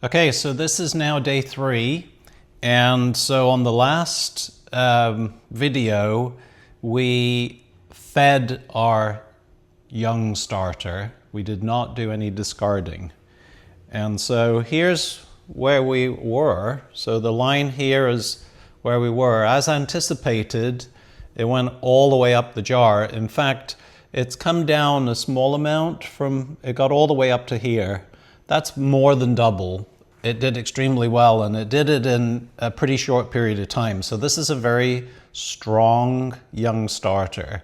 Okay, so this is now day 3, and so on the last video we fed our young starter. We did not do any discarding. And so here's where we were. So the line here is where we were. As anticipated, it went all the way up the jar. In fact, it's come down a small amount it got all the way up to here. That's more than double. It did extremely well, and it did it in a pretty short period of time. So this is a very strong young starter.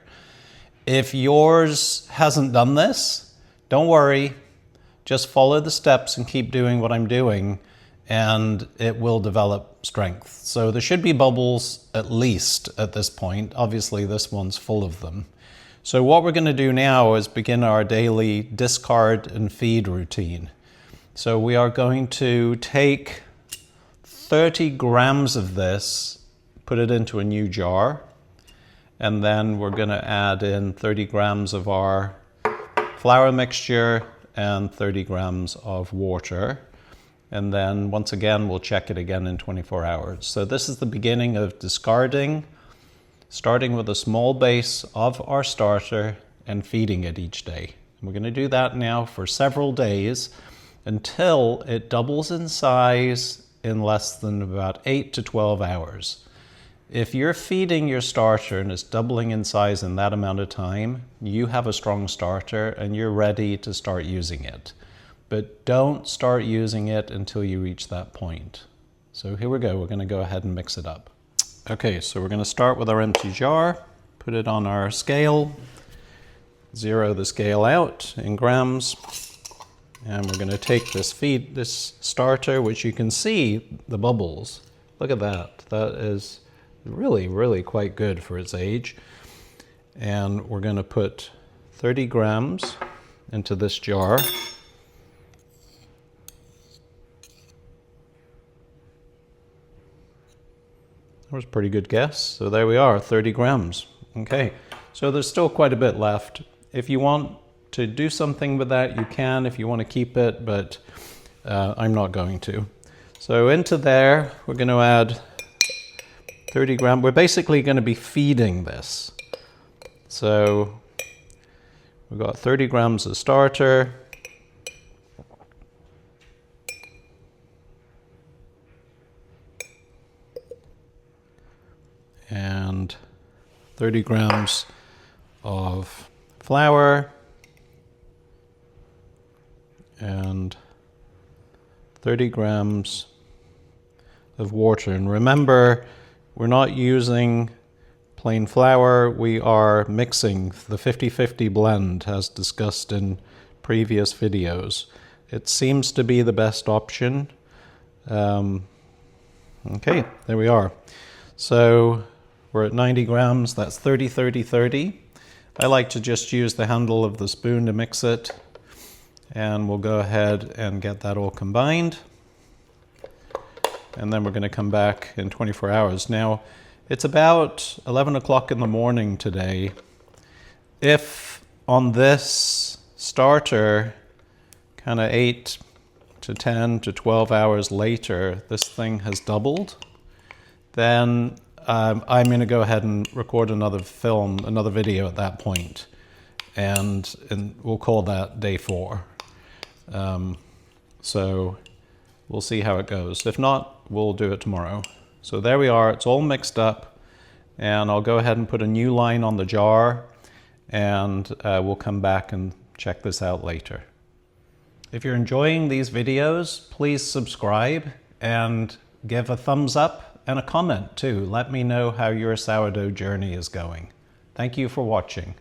If yours hasn't done this, don't worry. Just follow the steps and keep doing what I'm doing, and it will develop strength. So there should be bubbles at least at this point. Obviously, this one's full of them. So what we're going to do now is begin our daily discard and feed routine. So we are going to take 30 grams of this, put it into a new jar, and then we're going to add in 30 grams of our flour mixture and 30 grams of water. And then once again, we'll check it again in 24 hours. So this is the beginning of discarding, starting with a small base of our starter and feeding it each day. And we're going to do that now for several days until it doubles in size in less than about 8 to 12 hours. If you're feeding your starter and it's doubling in size in that amount of time, you have a strong starter and you're ready to start using it. But don't start using it until you reach that point. So here we go. We're going to go ahead and mix it up. Okay, so we're going to start with our empty jar, put it on our scale, zero the scale out in grams, and we're going to take this starter, which you can see the bubbles. Look at that. That is really, really quite good for its age. And we're going to put 30 grams into this jar. That was a pretty good guess. So there we are, 30 grams. Okay, so there's still quite a bit left. If you want to do something with that, you can if you want to keep it, but I'm not going to. So into there, we're going to add 30 grams. We're basically going to be feeding this. So we've got 30 grams of starter. And 30 grams of flour. And 30 grams of water. And remember, we're not using plain flour, we are mixing the 50-50 blend as discussed in previous videos. It seems to be the best option. Okay, there we are. So we're at 90 grams, that's 30, 30, 30. I like to just use the handle of the spoon to mix it. And we'll go ahead and get that all combined. And then we're going to come back in 24 hours. Now, it's about 11 o'clock in the morning today. If on this starter, kind of 8 to 10 to 12 hours later, this thing has doubled, then I'm going to go ahead and record another video at that point. And we'll call that day 4. So we'll see how it goes. If not, we'll do it tomorrow. So there we are, it's all mixed up, and I'll go ahead and put a new line on the jar, and we'll come back and check this out later. If you're enjoying these videos, please subscribe and give a thumbs up and a comment too. Let me know how your sourdough journey is going. Thank you for watching.